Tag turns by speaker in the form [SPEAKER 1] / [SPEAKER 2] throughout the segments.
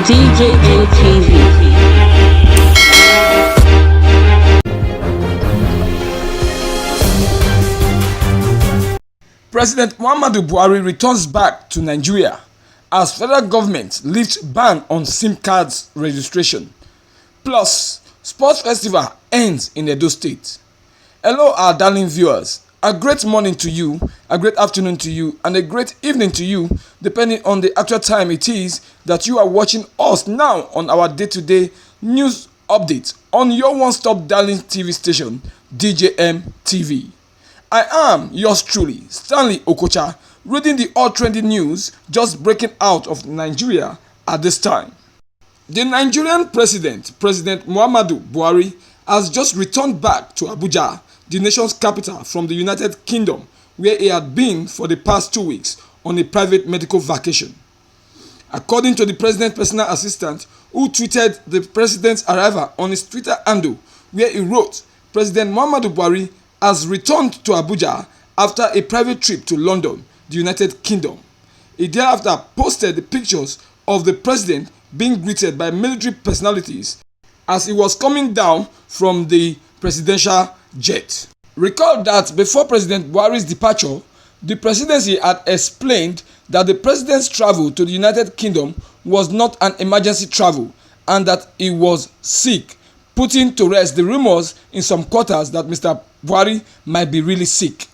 [SPEAKER 1] DJM TV.
[SPEAKER 2] President Muhammadu Buhari returns back to Nigeria as federal government lifts ban on SIM cards registration. Plus, sports festival ends in Edo State. Hello our darling viewers, a great morning to you, a great afternoon to you, and a great evening to you, depending on the actual time it is that you are watching us now on our day-to-day news update on your one-stop darling TV station, DJM TV. I am yours truly, Stanley Okocha, reading the all trending news just breaking out of Nigeria at this time. The Nigerian President Muhammadu Buhari, has just returned back to Abuja, the nation's capital, from the United Kingdom, where he had been for the past 2 weeks on a private medical vacation. According to the president's personal assistant, who tweeted the president's arrival on his Twitter handle, where he wrote, President Muhammadu Buhari has returned to Abuja after a private trip to London, the United Kingdom. He thereafter posted the pictures of the president being greeted by military personalities as he was coming down from the presidential jet. Recall that before President Buhari's departure, the presidency had explained that the president's travel to the United Kingdom was not an emergency travel and that he was sick, putting to rest the rumors in some quarters that Mr. Buhari might be really sick.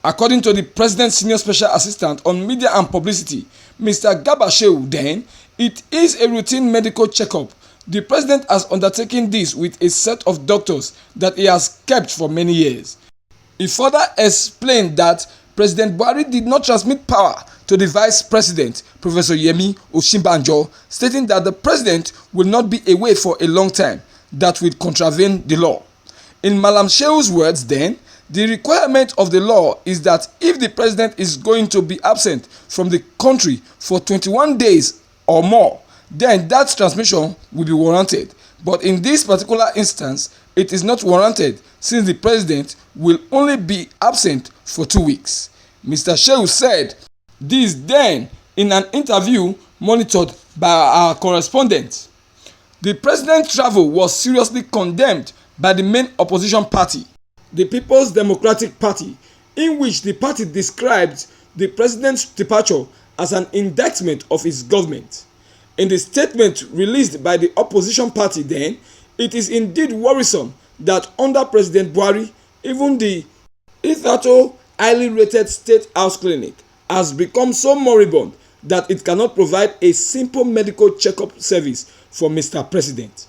[SPEAKER 2] According to the president's senior special assistant on media and publicity, Mr. Gabashew, then, it is a routine medical checkup. The president has undertaken this with a set of doctors that he has kept for many years. He further explained that President Buhari did not transmit power to the vice president, Professor Yemi Osinbajo, stating that the president will not be away for a long time that would contravene the law. In Malam Sheu's words then, the requirement of the law is that if the president is going to be absent from the country for 21 days or more, then that transmission will be warranted. But in this particular instance, it is not warranted since the president will only be absent for 2 weeks. Mr. Sheu said this then in an interview monitored by our correspondent. The president's travel was seriously condemned by the main opposition party, the People's Democratic Party, in which the party described the president's departure as an indictment of his government. In the statement released by the opposition party then, it is indeed worrisome that under President Buhari, even the hitherto highly rated State House Clinic has become so moribund that it cannot provide a simple medical checkup service for Mr. President.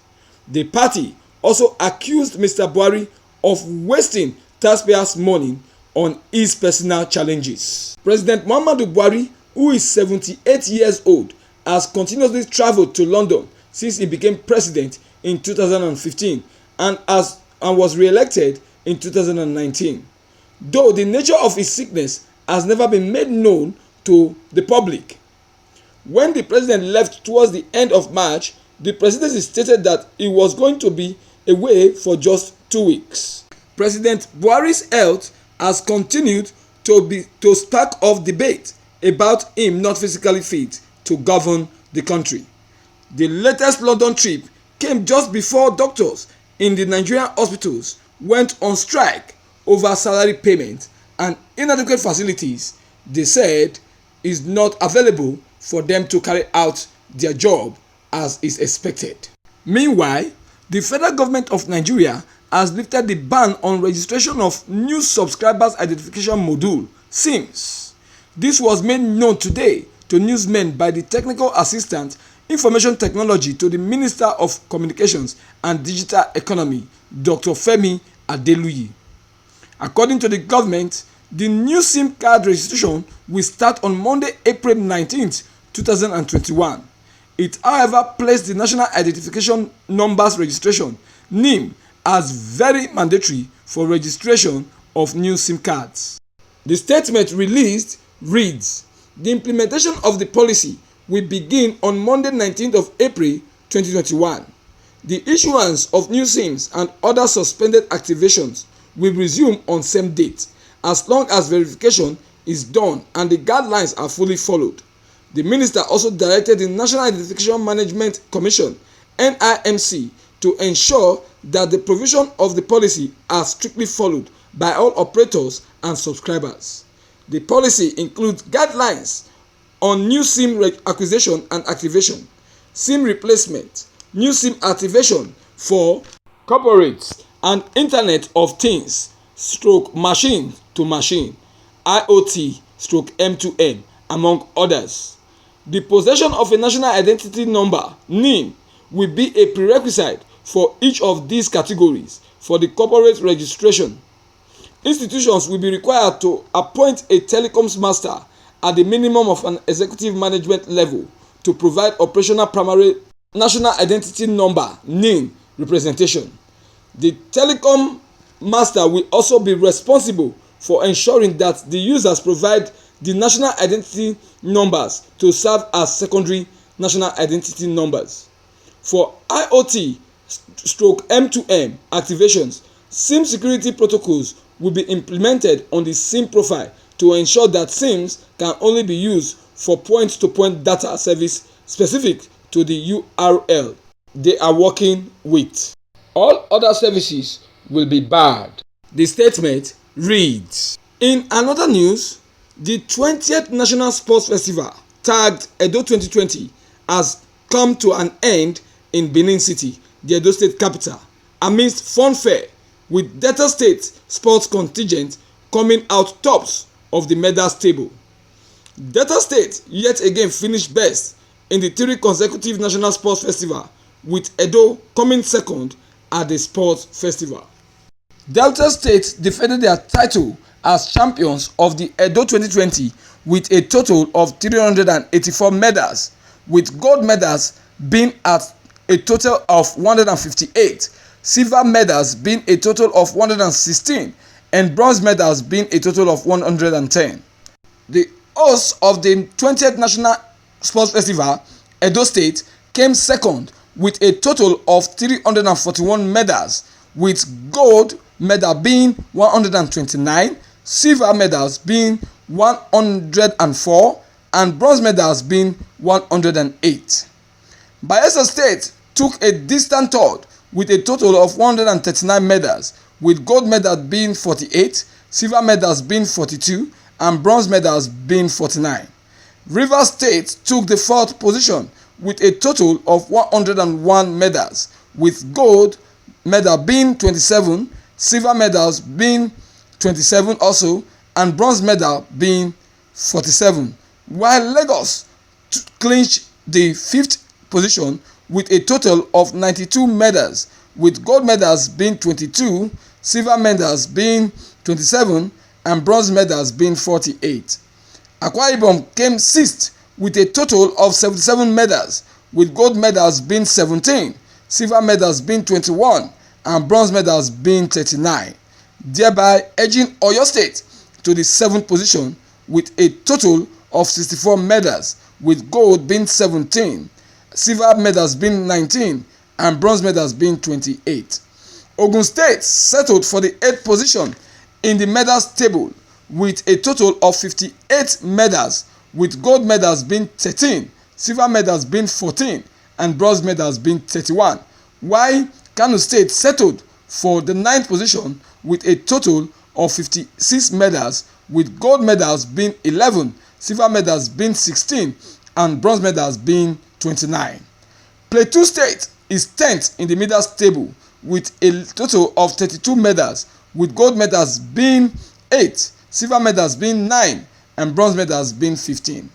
[SPEAKER 2] The party also accused Mr. Buhari of wasting taxpayers' money on his personal challenges. President Muhammadu Buhari, who is 78 years old, has continuously traveled to London since he became president in 2015 and was re-elected in 2019. Though the nature of his sickness has never been made known to the public. When the president left towards the end of March, the presidency stated that he was going to be away for just 2 weeks. President Buhari's health has continued to spark off debate about him not physically fit to govern the country. The latest London trip came just before doctors in the Nigerian hospitals went on strike over salary payment and inadequate facilities they said is not available for them to carry out their job as is expected. Meanwhile, the federal government of Nigeria has lifted the ban on registration of new subscribers identification module (SIMs). This was made known today to newsmen by the technical assistant information technology to the Minister of Communications and Digital Economy, Dr. Femi Adeluyi. According to the government, the new SIM card registration will start on Monday, April 19th, 2021. It, however, placed the National Identification Numbers Registration (NIN) as very mandatory for registration of new SIM cards. The statement released reads, the implementation of the policy will begin on Monday 19th of April 2021. The issuance of new SIMs and other suspended activations will resume on same date as long as verification is done and the guidelines are fully followed. The minister also directed the National Identification Management Commission (NIMC) to ensure that the provision of the policy are strictly followed by all operators and subscribers. The policy includes guidelines on new SIM acquisition and activation, SIM replacement, new SIM activation for corporates, and Internet of Things / machine to machine IoT / M2M, among others. The possession of a national identity number (NIN) will be a prerequisite for each of these categories for the corporate registration. Institutions will be required to appoint a telecoms master at the minimum of an executive management level to provide operational primary national identity number (NIN) representation. The telecom master will also be responsible for ensuring that the users provide the national identity numbers to serve as secondary national identity numbers. For IoT / M2M activations, SIM security protocols will be implemented on the SIM profile to ensure that SIMs can only be used for point-to-point data service specific to the URL they are working with. All other services will be barred. The statement reads: In another news, the 20th National Sports Festival, tagged Edo 2020, has come to an end in Benin City, the Edo State capital, amidst funfair, with Delta State sports contingent coming out tops of the medals table. Delta State yet again finished best in the 3 consecutive National Sports Festival, with Edo coming second at the sports festival. Delta State defended their title as champions of the Edo 2020 with a total of 384 medals, with gold medals being at a total of 158, silver medals being a total of 116, and bronze medals being a total of 110. The host of the 20th National Sports Festival, Edo State, came second with a total of 341 medals, with gold medal being 129, silver medals being 104, and bronze medals being 108. Bayelsa State took a distant third with a total of 139 medals, with gold medals being 48, silver medals being 42, and bronze medals being 49. Rivers State took the 4th position with a total of 101 medals, with gold medal being 27, silver medals being 27 also, and bronze medal being 47, while Lagos clinched the 5th position with a total of 92 medals, with gold medals being 22, silver medals being 27, and bronze medals being 48. Akwa Ibom came 6th with a total of 77 medals, with gold medals being 17, silver medals being 21, and bronze medals being 39, thereby edging Oyo State to the 7th position with a total of 64 medals, with gold being 17, silver medals being 19, and bronze medals being 28. Ogun State settled for the 8th position in the medals table with a total of 58 medals, with gold medals being 13, silver medals being 14, and bronze medals being 31, while Kano State settled for the 9th position with a total of 56 medals, with gold medals being 11, silver medals being 16, and bronze medals being 29. Plateau State is 10th in the medals table with a total of 32 medals, with gold medals being 8, silver medals being 9, and bronze medals being 15.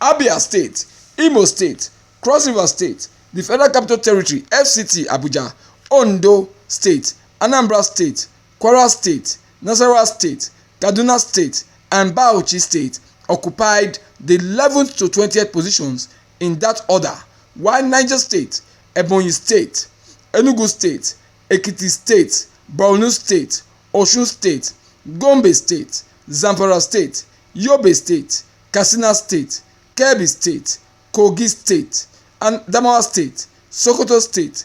[SPEAKER 2] Abia State, Imo State, Cross River State, the Federal Capital Territory FCT Abuja, Ondo State, Anambra State, Kwara State, Nasarawa State, Kaduna State, and Bauchi State occupied the 11th to 20th positions in that order, while Niger State, Ebonyi State, Enugu State, Ekiti State, Borno State, Osun State, Gombe State, Zamfara State, Yobe State, Katsina State, Kebbi State, Kogi State, and Adamawa State, Sokoto State,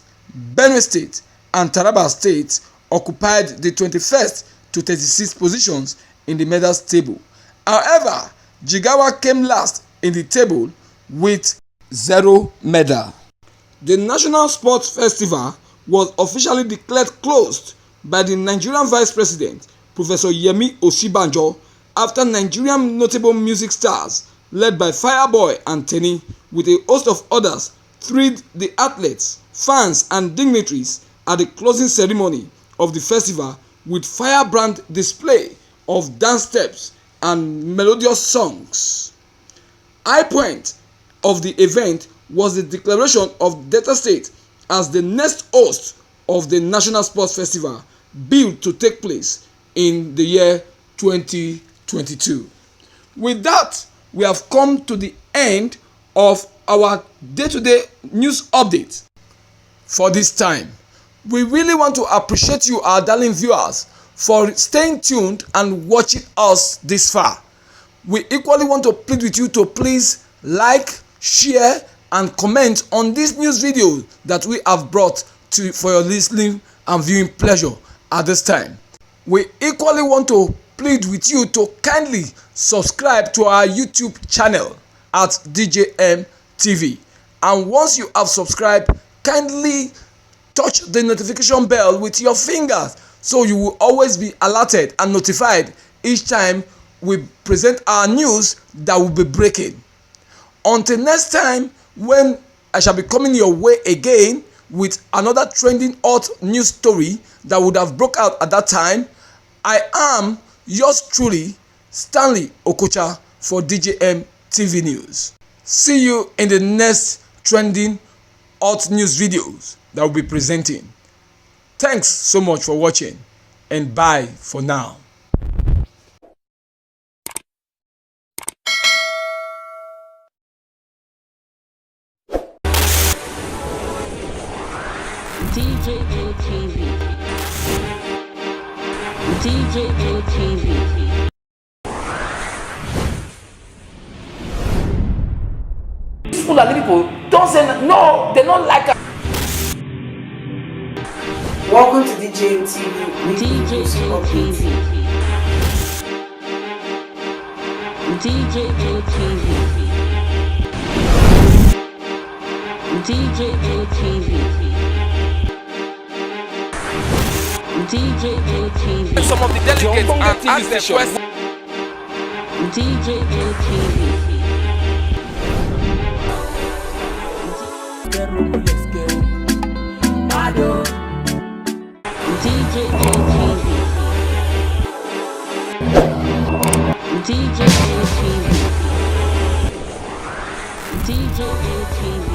[SPEAKER 2] Benue State, and Taraba State occupied the 21st to 36th positions in the medals table. However, Jigawa came last in the table with 0 medal. The National Sports Festival was officially declared closed by the Nigerian Vice President, Professor Yemi Osibanjo, after Nigerian notable music stars led by Fireboy and Tenny with a host of others thrilled the athletes, fans and dignitaries at the closing ceremony of the festival with firebrand display of dance steps and melodious songs. High point of the event was the declaration of Delta State as the next host of the National Sports Festival, billed to take place in the year 2022. With that, we have come to the end of our day-to-day news update for this time. We really want to appreciate you, our darling viewers, for staying tuned and watching us this far. We equally want to plead with you to please like, share and comment on this news video that we have brought to for your listening and viewing pleasure at this time. We equally want to plead with you to kindly subscribe to our YouTube channel at DJM TV, and once you have subscribed, kindly touch the notification bell with your fingers so you will always be alerted and notified each time we present our news that will be breaking. Until next time, when I shall be coming your way again with another trending hot news story that would have broke out at that time, I am yours truly, Stanley Okocha, for DJM TV News. See you in the next trending hot news videos that will be presenting. Thanks so much for watching, and bye for now.
[SPEAKER 1] DJM TV. DJM TV.
[SPEAKER 3] Fulani people don't say no, they don't like us.
[SPEAKER 4] Welcome to DJM TV.
[SPEAKER 1] DJM TV. DJM TV. DJM TV. DJM TV.
[SPEAKER 3] Some of the delegates and ask them questions.
[SPEAKER 1] DJM TV. DJM TV. DJM TV. DJM TV.